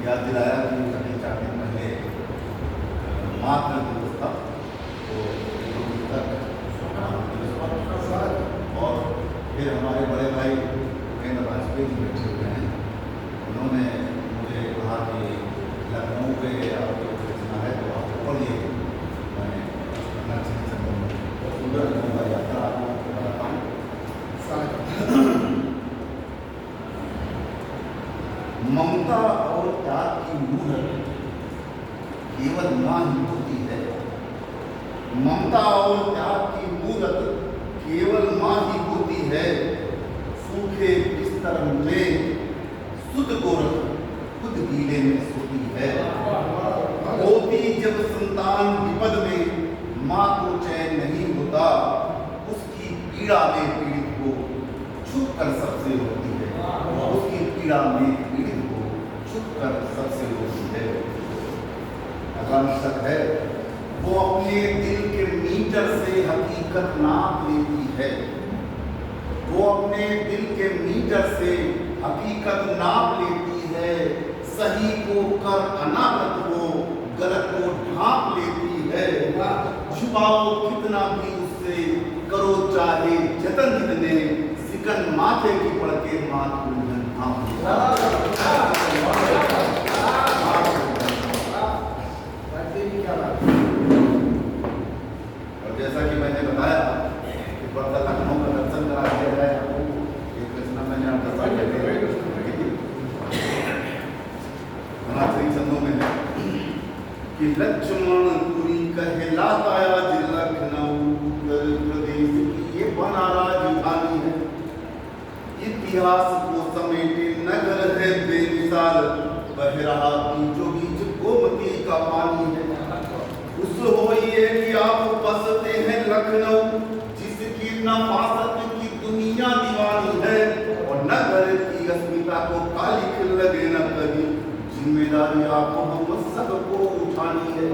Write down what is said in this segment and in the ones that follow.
याद दिलाया कि अभी 4 दिन पहले मातृ दिवस था, तो और फिर हमारे बड़े भाई उपेंद्र वाजपेयी जी बैठे हुए हैं। उन्होंने मुझे कहा कि लखनऊ पे आपको भेजना है तो आप पढ़िए। मैंने सुंदर लखनऊ यात्रा आपको बताता हूँ। ममता और त्याग की मूरत केवल मां ही होती है। ममता और त्याग की मूरत केवल मां ही होती है। सूखे बिस्तर में सुध गोरख खुद गीले में सोती है। होती जब संतान विपद में मां को चैन नहीं होता, उसकी पीड़ा में पीड़ित को छुप कर सबसे होती है। उसकी पीड़ा में पीड़ित को छुप कर सबसे होती है। अगला शक है, वो अपने दिल के मीटर से हकीकत नाप लेती है। वो अपने दिल के मीटर से हकीकत नाप लेती है। सही को कर अनागत वो गलत को ढांप लेती है। छुपाओ कितना भी उससे, करो चाहे जतन जितने, सिकन माथे की पड़ के मात उलझन ढांप और जैसा कि मैंने बताया कि बड़ा लखनऊ का दर्शन करा दिया जाए आपको। एक रचना मैंने आपका छंदों में है कि लक्ष्मण पुरी कहलाता आज लखनऊ उत्तर प्रदेश की ये बना राजधानी है। इतिहास को समेटे नगर है बेमिसाल, बह रहा बीचों बीच गोमती का पानी है। उस हो ये कि आप बसते हैं लखनऊ, जिसकी नफासत की दुनिया दीवानी है। और नगर की अस्मिता को काली खिल लगे न कभी, जिम्मेदारी आपको हम सबको उठानी है।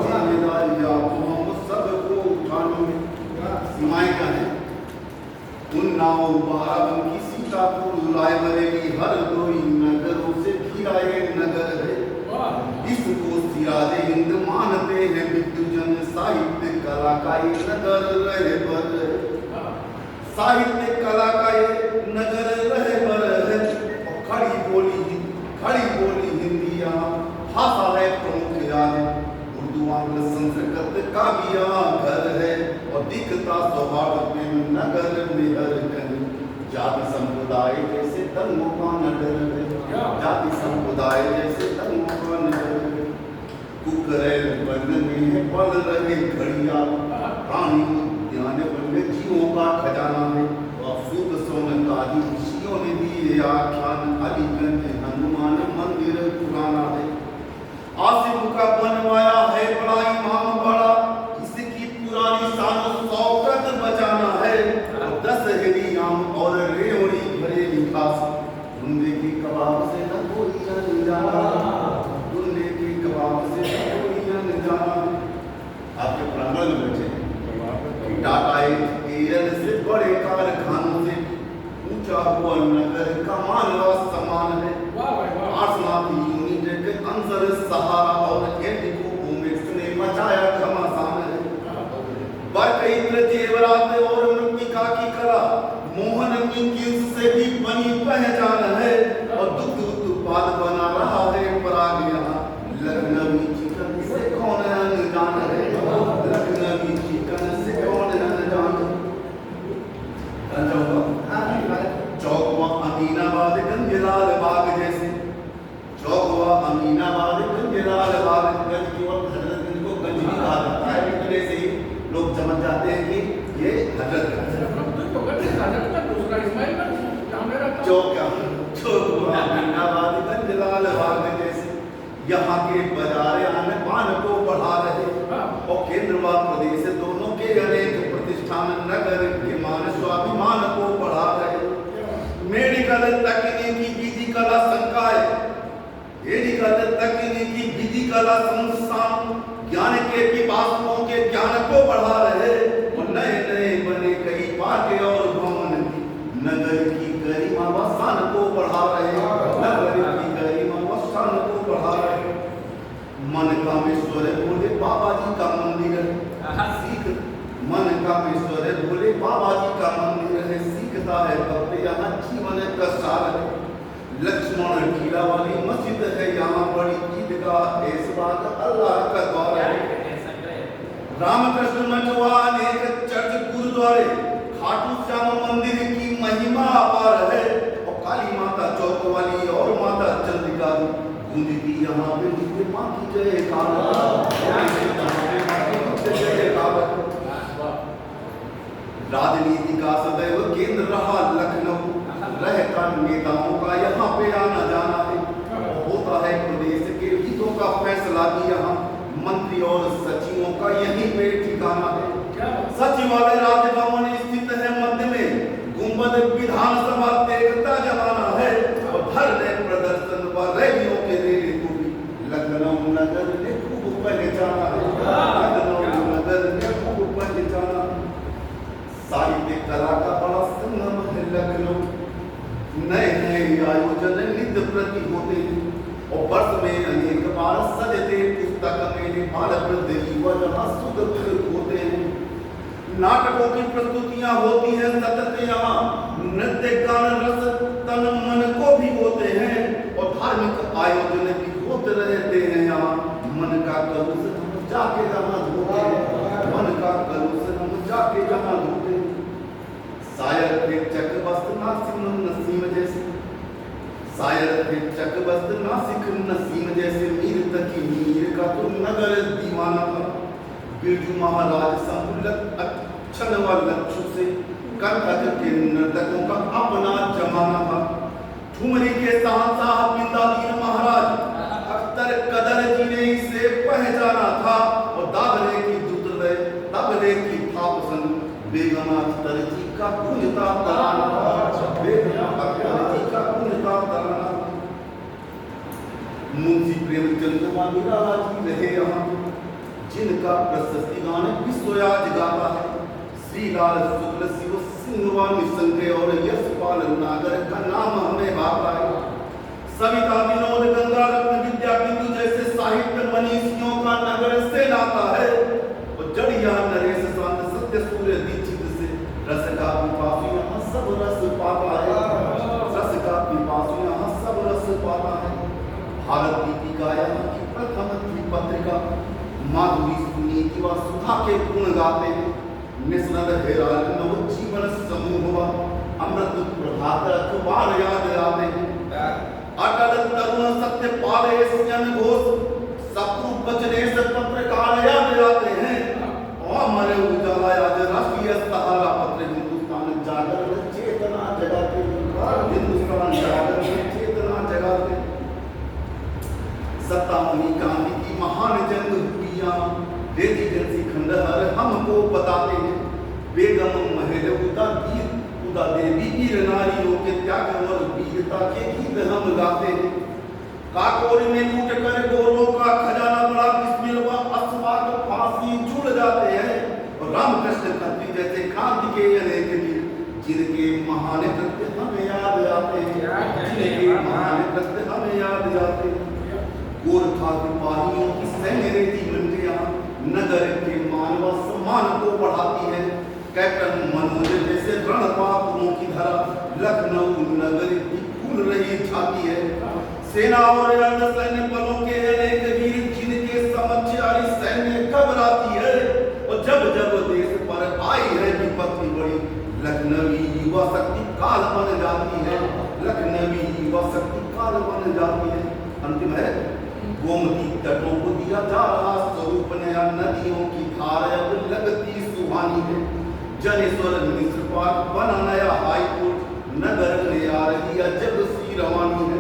जिम्मेदारी आपको हम सबको उठानी है। सीमाएं क्या है? उन्नाव, बाराबंकी, सीतापुर, रायबरेली, हरदोई नगरों से घिरा ये नगर है। इसको सिराजे हिंद मानते हैं विद्वजन, साहित्य कला का ये नगर रहे बर। साहित्य कला का ये नगर रहे बर है। और खड़ी बोली हिंदी यहाँ भाषा है प्रमुख यानी। उर्दू आंग्ल संस्कृत का भी यहाँ घर है। और दिखता सौहार्द प्रेम नगर में हर कहीं। जाति संप्रदाय जैसे धर्मों का नगर है। जाति संप्रदाय जैसे धर्मों का नगर है। कुकरेल वन में है पल रहे घड़िया, प्राणी उद्यान वन में जीवों का खजाना है। और सूत सोन काली ऋषियों ने दिए आख्यान, अलीगंज हनुमान मंदिर पुराना है। आसिफ का बनवाया है बड़ा इमाम बड़ा, इसकी पुरानी शान शौकत बचाना है। और 10 हेरी आम और रेवड़ी भरे लिखास, धुंधे के कबाब से न कोई अनजाना, धुंधे के कबाब से न कोई अनजाना। आपके प्रांगण में बैठे टाटा एयर से बड़े कारखानों से ऊंचा हुआ नगर का मानवा समान है। आसनाथ यूनिट के अंसर सहारा और एंटिको ओमेक्स ने मचाया घमासान है। बरकईत्र जेवरात और मृत्तिका की कला मोहन मिकिंस से भी बनी पहचान है। और दुग्ध उत्पाद बना रहा है पराग यहाँ। लखनवी चिकन से कौन अनजान है? लखनवी चिकन से कौन अनजान है? चौक व अमीनाबाद गंजलाल बाग जैसे, चौक व अमीनाबाद गंजलाल बाग, गंज की और हजरतगंज को गंज भी कहा जाता है। इतने से ही लोग समझ जाते हैं कि ये हजरतगंज है। चौक अमीनाबाद गंजलाल बाग जैसे, यहाँ के बाजार आने पान को बढ़ा रहे। और केंद्र व प्रदेश दोनों के अनेक प्रतिष्ठान नगर के मान स्वाभिमान को बढ़ा रहे। मेडिकल तकनीकी विधि कला संकाय, मेडिकल तकनीकी विधि कला संस्थान ज्ञान के पिपासुओं के ज्ञान को बढ़ा रहे। और नए नए बने कई पार्क और भवन नगर की गरिमा व शान को बढ़ा रहे। नगर की गरिमा व शान को बढ़ा मन कामेश्वर भोले बाबा जी का मंदिर है सीख मन कामेश्वर भोले बाबा जी का मंदिर है सीखता है भक्त यहाँ जीवन का सार है लक्ष्मण किला वाली मस्जिद है यहाँ बड़ी ईदगाह इस बात अल्लाह का द्वार है रामकृष्ण मठवा अनेक चर्च गुरुद्वारे खाटू श्याम मंदिर की महिमा अपार है और काली माता चौक वाली और माता चंद्रिका गूंजती यहाँ पे नित्य माँ की जयकार राजनीति का सदैव केंद्र रहा लखनऊ रहता नेताओं का यहाँ पे आना जाना है होता है प्रदेश के हितों का फैसला भी यहाँ मंत्री और सचिवों का यहीं पे ठिकाना है सचिवालय राजभवन स्थित है मध्य में गुंबद विधानसभा देखता जमाना है और धरने प्रदर्शन व रैलियों के रैली को भी लखनऊ नगर ने खूब पहचाना है लखनऊ नगर ने खूब पहचाना साहित्य कला का बड़ा संगम है लखनऊ नए नए आयोजन नित्य प्रति होते हैं और वर्ष में अनेक बार सजते पुस्तक मेले बाल वृद्ध युवा जहाँ सुख होते हैं नाटकों की प्रस्तुतियां होती हैं सतत यहाँ नृत्य गान रस तन मन को भी होते हैं और धार्मिक आयोजन भी होते रहते हैं यहाँ मन का कलुष हम जाके जहाँ धोते हैं मन का कलुष हम जाके जहाँ धोते हैं शायर थे चक वस्त नासिक नसीम जैसे शायर थे चक वस्त नासिक नसीम जैसे मीर तकी मीर का तो नगर दीवाना था बिरजू महाराज संपुलक अच्छन व लक्षु से कर्तक के नर्तकों का अपना जमाना था ठुमरी के शहंशाह बिंदादीन महाराज अख्तर कदर जी ने इसे पहचाना था और दादरे की दुदरे दादरे की था पसंद बेगम अख्तर जी का गूंजता तराना बेगम अख्तर जी का गूंजता तराना मुंशी प्रेमचंद वादिराज जी रहे यहाँ जिनका प्रशस्ति गान विश्व आज गाता है श्रीलाल शुक्ल शिव सिंह निसंग और यशपाल नागर का नाम हमें भाता है सविता विनोद गंगा रत्न विद्या बिंदु जैसे साहित्य मनीषियों का नगर से लाता है और जड़िया नरेश शांत सत्य सूर्य दीक्षित से रस का पिपासु यहाँ सब रस पाता है रस का पिपासु यहाँ सब रस पाता है भारत दीपिका यहाँ की प्रथम पत्रिका माधुरी सुनीति व सुधा के गुण गाते हैं निस्नद हेराल नव जीवन समूह व अमृत प्रभात अखबार याद आते हैं अटल तरुण सत्य पाले सियन घोष सत्रु बचने से पत्रकार याद आते हैं और हमारे उजाला आज राष्ट्रीय सहारा पत्र हिंदुस्तान जागरण चेतना जगाते हिंदुस्तान जागरण चेतना जगाते सत्तामणि गांधी की महान जंग हुई रेजिडेंसी खंडहर हमको बताते हैं बेगम महल उदा देवी वीर नारियों के त्याग और वीरता के गीत हम गाते हैं काकोरी में लूट कर गोरों का खजाना बड़ा बिस्मिल व अस्वाद फांसी जुड़ जाते हैं और रामकृष्ण खत्री जैसे क्रांति के अनेक वीर जिनके महान कृत्य हमें याद आते हैं जिनके महान कृत्य हमें याद आते हैं गोरखा सिपाहियों की सैन्य रेजिमेंट यहाँ नगर के मान व सम्मान को बढ़ाती है कैप्टन मनोज जैसे रणबाबुओं की धारा लखनऊ नगर की फूल रही छाती है सेना और अर्ध सैन्य बलों के अनेक वीर जिनके समक्ष आरी सैन्य घबराती है और जब जब देश पर आई है विपत्ति बड़ी लखनवी युवा शक्ति काल बन जाती है लखनवी युवा शक्ति काल बन जाती है अंतिम है गोमती तटों को दिया जा रहा स्वरूप नया नदियों की धार अब लगती सुहानी है जनेश्वर मिश्र पार्क बना नया हाईकोर्ट नगर में आ रही अजब सी रवानी है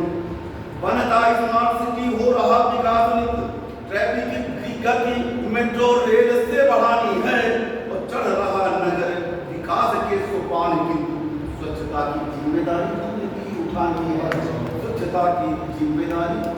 बनता स्मार्ट सिटी हो रहा विकास नित्य ट्रैफिक की गति मेट्रो रेल से बढ़ानी है और चढ़ रहा नगर विकास के सोपान किंतु स्वच्छता की जिम्मेदारी हमने भी उठानी है स्वच्छता की जिम्मेदारी